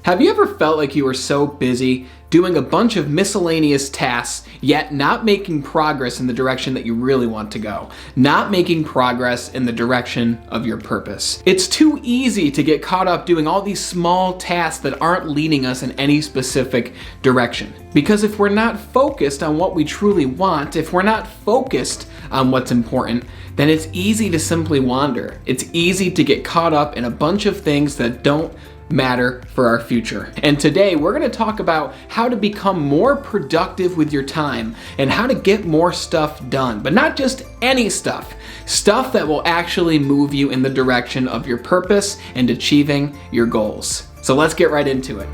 Have you ever felt like you were so busy doing a bunch of miscellaneous tasks, yet not making progress in the direction that you really want to go? Not making progress in the direction of your purpose. It's too easy to get caught up doing all these small tasks that aren't leading us in any specific direction. Because if we're not focused on what we truly want, if we're not focused on what's important, then it's easy to simply wander. It's easy to get caught up in a bunch of things that don't matter for our future. And today we're going to talk about how to become more productive with your time and how to get more stuff done, but not just any stuff. Stuff that will actually move you in the direction of your purpose and achieving your goals. So let's get right into it.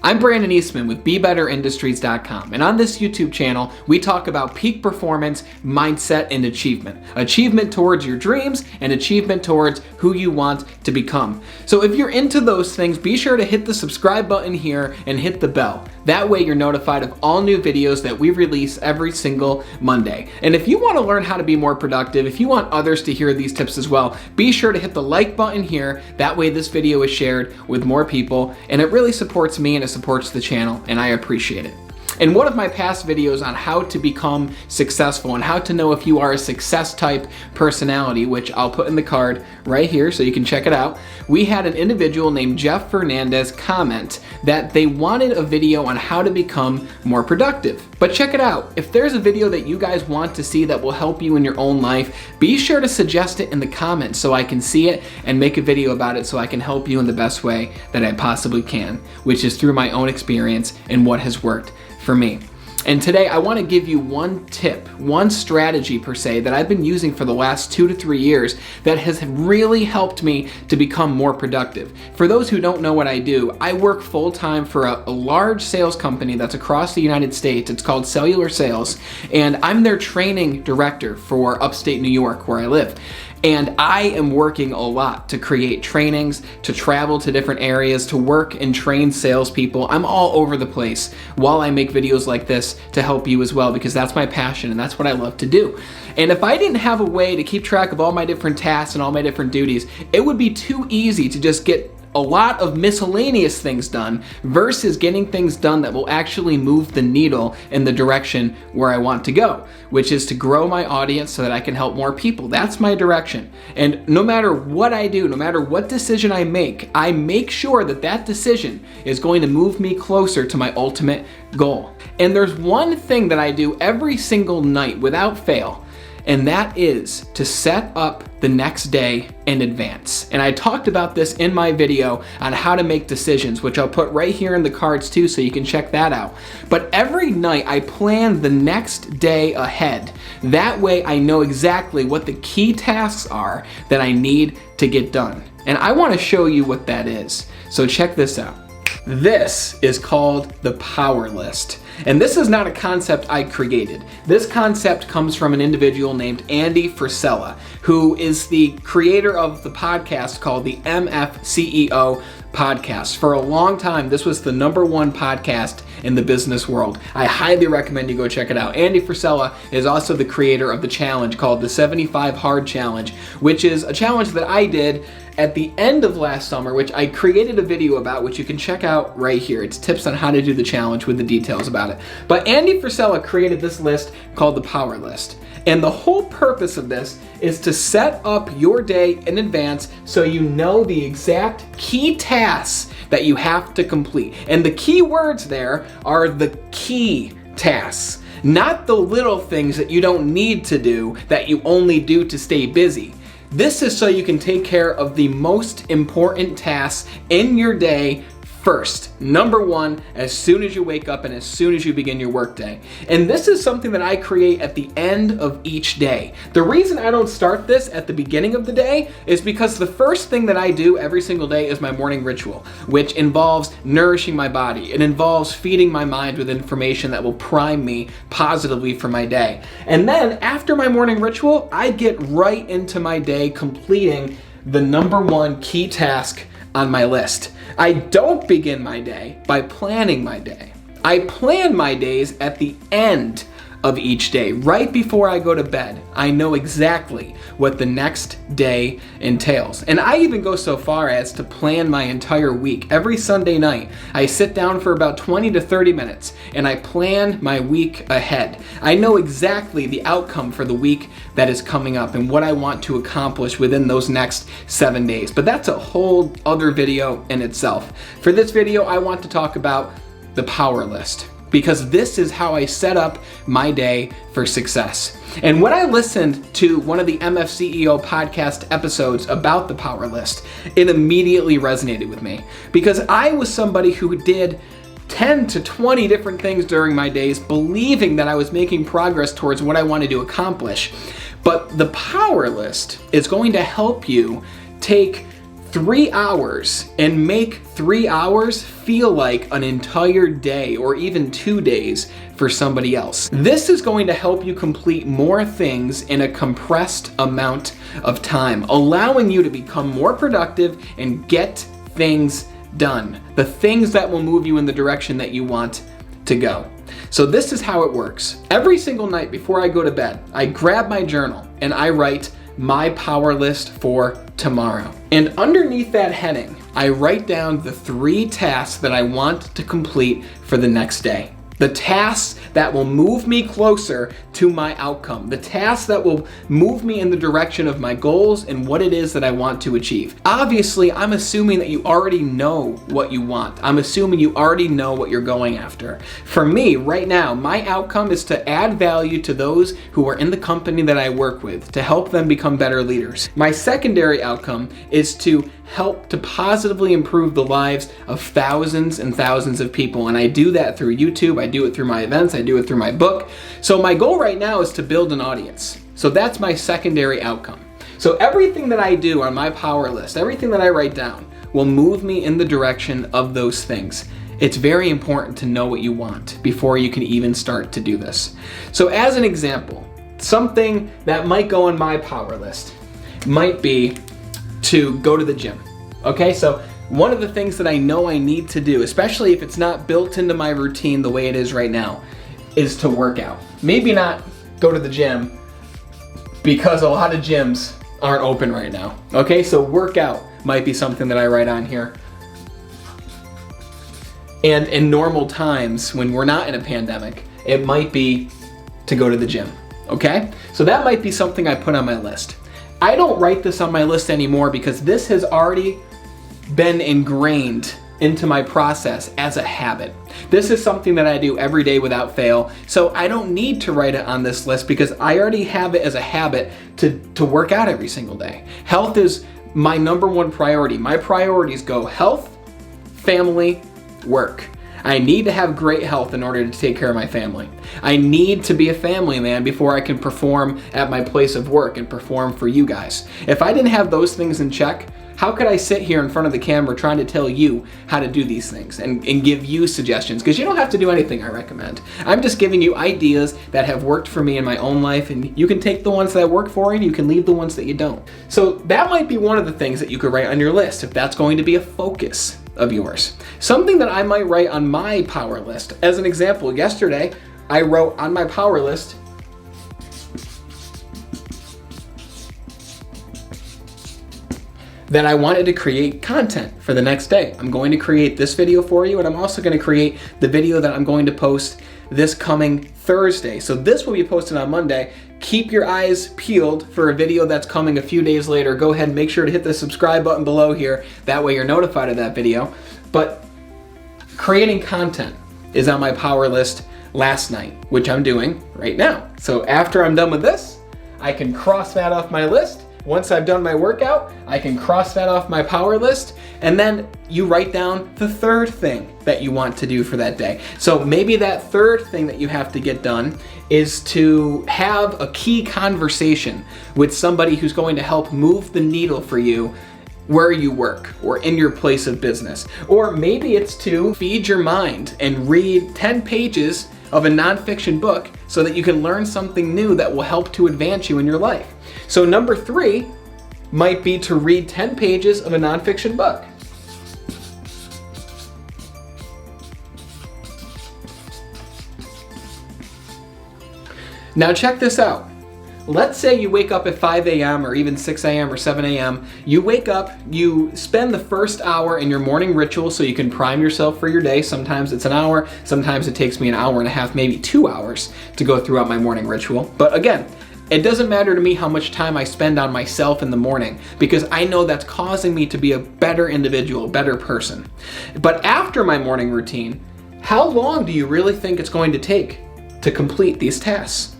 I'm Brandon Eastman with BeBetterIndustries.com, and on this YouTube channel, we talk about peak performance, mindset, and achievement. Achievement towards your dreams and achievement towards who you want to become. So if you're into those things, be sure to hit the subscribe button here and hit the bell. That way you're notified of all new videos that we release every single Monday. And if you want to learn how to be more productive, if you want others to hear these tips as well, be sure to hit the like button here. That way this video is shared with more people, and it really supports me and it supports the channel, and I appreciate it. In one of my past videos on how to become successful and how to know if you are a success type personality, which I'll put in the card right here so you can check it out, we had an individual named Jeff Fernandez comment that they wanted a video on how to become more productive. But check it out. If there's a video that you guys want to see that will help you in your own life, be sure to suggest it in the comments so I can see it and make a video about it so I can help you in the best way that I possibly can, which is through my own experience and what has worked for me. And today I want to give you one tip, one strategy per se that I've been using for the last 2 to 3 years that has really helped me to become more productive. For those who don't know what I do, I work full-time for a large sales company that's across the United States. It's called Cellular Sales, and I'm their training director for upstate New York where I live. And I am working a lot to create trainings, to travel to different areas, to work and train salespeople. I'm all over the place while I make videos like this to help you as well, because that's my passion and that's what I love to do. And if I didn't have a way to keep track of all my different tasks and all my different duties, it would be too easy to just get a lot of miscellaneous things done versus getting things done that will actually move the needle in the direction where I want to go, which is to grow my audience so that I can help more people. That's my direction. And no matter what I do, no matter what decision I make sure that that decision is going to move me closer to my ultimate goal. And there's one thing that I do every single night without fail, and that is to set up the next day in advance. And I talked about this in my video on how to make decisions, which I'll put right here in the cards too, so you can check that out. But every night I plan the next day ahead. That way I know exactly what the key tasks are that I need to get done. And I want to show you what that is. So check this out. This is called the Power List. And this is not a concept I created. This concept comes from an individual named Andy Frisella, who is the creator of the podcast called the MF CEO Podcast. For a long time, this was the #1 podcast in the business world. I highly recommend you go check it out. Andy Frisella is also the creator of the challenge called the 75 Hard Challenge, which is a challenge that I did at the end of last summer, which I created a video about, which you can check out right here. It's tips on how to do the challenge with the details about it. But Andy Frisella created this list called the Power List. And the whole purpose of this is to set up your day in advance so you know the exact key tasks that you have to complete. And the key words there are the key tasks, not the little things that you don't need to do that you only do to stay busy. This is so you can take care of the most important tasks in your day first. #1, as soon as you wake up and as soon as you begin your workday. And this is something that I create at the end of each day. The reason I don't start this at the beginning of the day is because the first thing that I do every single day is my morning ritual, which involves nourishing my body. It involves feeding my mind with information that will prime me positively for my day. And then after my morning ritual, I get right into my day completing the #1 key task on my list. I don't begin my day by planning my day. I plan my days at the end of each day. Right before I go to bed, I know exactly what the next day entails. And I even go so far as to plan my entire week. Every Sunday night, I sit down for about 20 to 30 minutes and I plan my week ahead. I know exactly the outcome for the week that is coming up and what I want to accomplish within those next 7 days. But that's a whole other video in itself. For this video, I want to talk about the power list, because this is how I set up my day for success. And when I listened to one of the MFCEO podcast episodes about the power list, it immediately resonated with me, because I was somebody who did 10 to 20 different things during my days, believing that I was making progress towards what I wanted to accomplish. But the power list is going to help you take 3 hours and make 3 hours feel like an entire day or even 2 days for somebody else. This is going to help you complete more things in a compressed amount of time, allowing you to become more productive and get things done. The things that will move you in the direction that you want to go. So this is how it works. Every single night before I go to bed, I grab my journal and I write my power list for tomorrow. And underneath that heading, I write down the 3 tasks that I want to complete for the next day. The tasks that will move me closer to my outcome. The tasks that will move me in the direction of my goals and what it is that I want to achieve. Obviously, I'm assuming that you already know what you want. I'm assuming you already know what you're going after. For me, right now, my outcome is to add value to those who are in the company that I work with, to help them become better leaders. My secondary outcome is to help to positively improve the lives of thousands and thousands of people. And I do that through YouTube, I do it through my events, I do it through my book. So my goal right now is to build an audience. So that's my secondary outcome. So everything that I do on my power list, everything that I write down, will move me in the direction of those things. It's very important to know what you want before you can even start to do this. So as an example, something that might go on my power list might be to go to the gym. Okay, so one of the things that I know I need to do, especially if it's not built into my routine the way it is right now, is to work out. Maybe not go to the gym, because a lot of gyms aren't open right now. Okay, so workout might be something that I write on here. And in normal times, when we're not in a pandemic, it might be to go to the gym. Okay, so that might be something I put on my list. I don't write this on my list anymore because this has already been ingrained into my process as a habit. This is something that I do every day without fail, so I don't need to write it on this list because I already have it as a habit to work out every single day. Health is my number one priority. My priorities go health, family, work. I need to have great health in order to take care of my family. I need to be a family man before I can perform at my place of work and perform for you guys. If I didn't have those things in check, how could I sit here in front of the camera trying to tell you how to do these things and give you suggestions? Because you don't have to do anything I recommend. I'm just giving you ideas that have worked for me in my own life, and you can take the ones that work for you and you can leave the ones that you don't. So that might be one of the things that you could write on your list if that's going to be a focus of yours. Something that I might write on my power list. As an example, yesterday I wrote on my power list that I wanted to create content for the next day. I'm going to create this video for you, and I'm also going to create the video that I'm going to post this coming Thursday. So this will be posted on Monday. Keep your eyes peeled for a video that's coming a few days later. Go ahead and make sure to hit the subscribe button below here. That way you're notified of that video. But creating content is on my power list last night, which I'm doing right now. So after I'm done with this, I can cross that off my list. Once I've done my workout, I can cross that off my power list, and then you write down the third thing that you want to do for that day. So maybe that third thing that you have to get done is to have a key conversation with somebody who's going to help move the needle for you where you work or in your place of business. Or maybe it's to feed your mind and read 10 pages of a nonfiction book so that you can learn something new that will help to advance you in your life. So number 3 might be to read 10 pages of a nonfiction book. Now check this out. Let's say you wake up at 5 a.m. or even 6 a.m. or 7 a.m. You wake up, you spend the first hour in your morning ritual so you can prime yourself for your day. Sometimes it's an hour, sometimes it takes me an hour and a half, maybe 2 hours to go throughout my morning ritual. But again, it doesn't matter to me how much time I spend on myself in the morning because I know that's causing me to be a better individual, a better person. But after my morning routine, how long do you really think it's going to take to complete these tasks?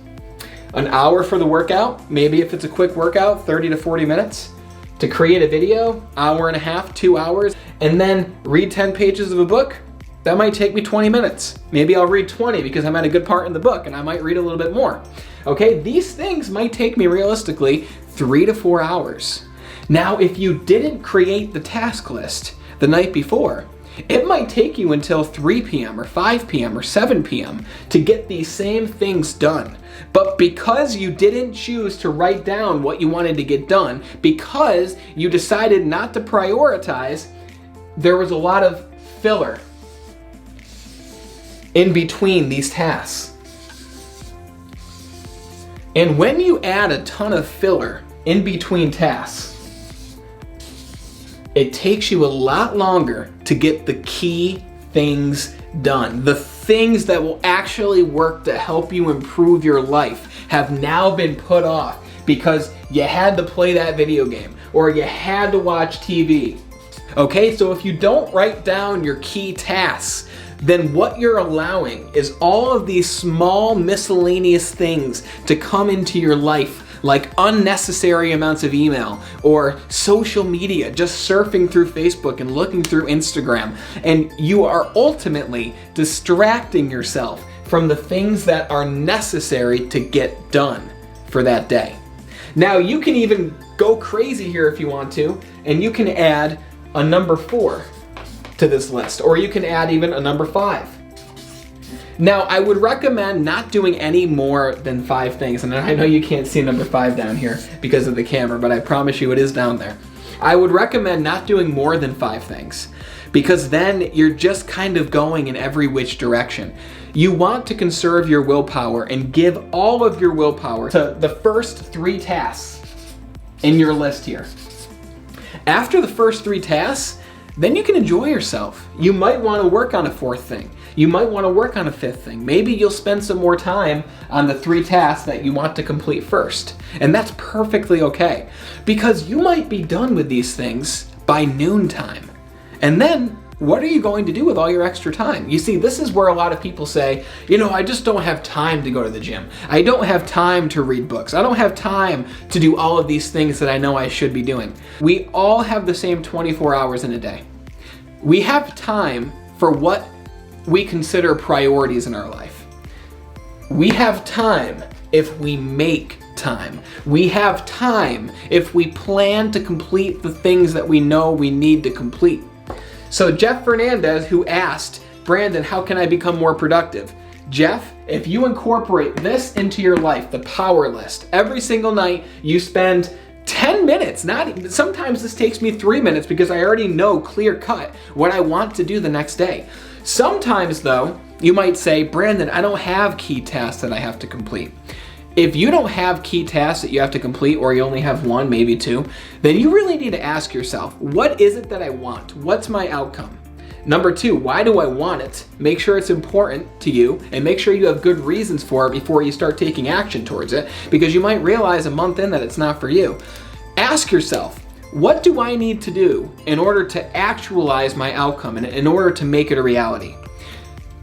An hour for the workout, maybe if it's a quick workout, 30 to 40 minutes. To create a video, hour and a half, 2 hours, and then read 10 pages of a book, that might take me 20 minutes. Maybe I'll read 20 because I'm at a good part in the book and I might read a little bit more. Okay, these things might take me realistically 3 to 4 hours. Now, if you didn't create the task list the night before, it might take you until 3 p.m. or 5 p.m. or 7 p.m. to get these same things done. But because you didn't choose to write down what you wanted to get done, because you decided not to prioritize, there was a lot of filler in between these tasks. And when you add a ton of filler in between tasks, it takes you a lot longer to get the key things done. The things that will actually work to help you improve your life have now been put off because you had to play that video game or you had to watch TV. Okay, so if you don't write down your key tasks, then what you're allowing is all of these small miscellaneous things to come into your life, like unnecessary amounts of email or social media, just surfing through Facebook and looking through Instagram. And you are ultimately distracting yourself from the things that are necessary to get done for that day. Now, you can even go crazy here if you want to, and you can add a number 4 to this list, or you can add even a number 5. Now, I would recommend not doing any more than 5 things, and I know you can't see number 5 down here because of the camera, but I promise you it is down there. I would recommend not doing more than 5 things because then you're just kind of going in every which direction. You want to conserve your willpower and give all of your willpower to the first 3 tasks in your list here. After the first 3 tasks, then you can enjoy yourself. You might want to work on a 4th thing. You might want to work on a 5th thing. Maybe you'll spend some more time on the 3 tasks that you want to complete first. And that's perfectly okay because you might be done with these things by noontime. And then what are you going to do with all your extra time? You see, this is where a lot of people say, I just don't have time to go to the gym. I don't have time to read books. I don't have time to do all of these things that I know I should be doing. We all have the same 24 hours in a day. We have time for what we consider priorities in our life. We have time if we make time. We have time if we plan to complete the things that we know we need to complete. So Jeff Fernandez, who asked, Brandon, how can I become more productive? Jeff, if you incorporate this into your life, the power list, every single night you spend 10 minutes, sometimes this takes me 3 minutes because I already know clear cut what I want to do the next day. Sometimes though, you might say, Brandon, I don't have key tasks that I have to complete. If you don't have key tasks that you have to complete, or you only have 1, maybe 2, then you really need to ask yourself, what is it that I want? What's my outcome? Number 2, why do I want it? Make sure it's important to you and make sure you have good reasons for it before you start taking action towards it, because you might realize a month in that it's not for you. Ask yourself, what do I need to do in order to actualize my outcome and in order to make it a reality?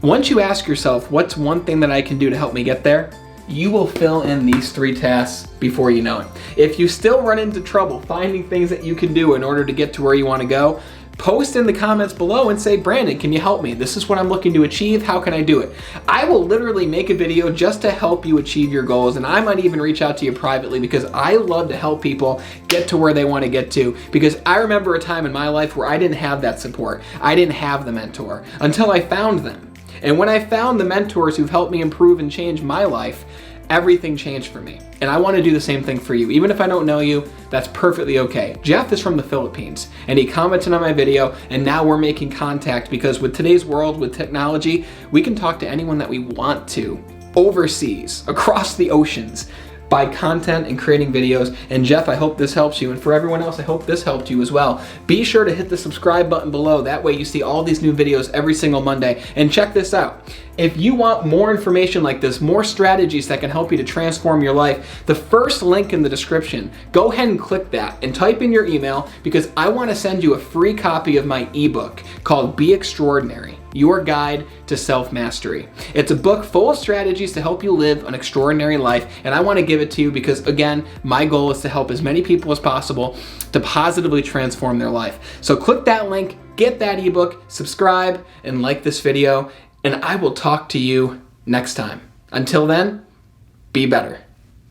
Once you ask yourself, what's one thing that I can do to help me get there? You will fill in these 3 tasks before you know it. If you still run into trouble finding things that you can do in order to get to where you want to go, post in the comments below and say, Brandon, can you help me? This is what I'm looking to achieve. How can I do it? I will literally make a video just to help you achieve your goals, and I might even reach out to you privately because I love to help people get to where they want to get to, because I remember a time in my life where I didn't have that support. I didn't have the mentor until I found them. And when I found the mentors who've helped me improve and change my life, everything changed for me. And I want to do the same thing for you. Even if I don't know you, that's perfectly okay. Jeff is from the Philippines, and he commented on my video, and now we're making contact because with today's world, with technology, we can talk to anyone that we want to overseas, across the oceans, by content and creating videos. And Jeff, I hope this helps you. And for everyone else, I hope this helped you as well. Be sure to hit the subscribe button below. That way you see all these new videos every single Monday. And check this out. If you want more information like this, more strategies that can help you to transform your life, the first link in the description, go ahead and click that and type in your email, because I want to send you a free copy of my ebook called Be Extraordinary: Your Guide to Self-Mastery. It's a book full of strategies to help you live an extraordinary life, and I want to give it to you because, again, my goal is to help as many people as possible to positively transform their life. So click that link, get that ebook, subscribe, and like this video, and I will talk to you next time. Until then, be better.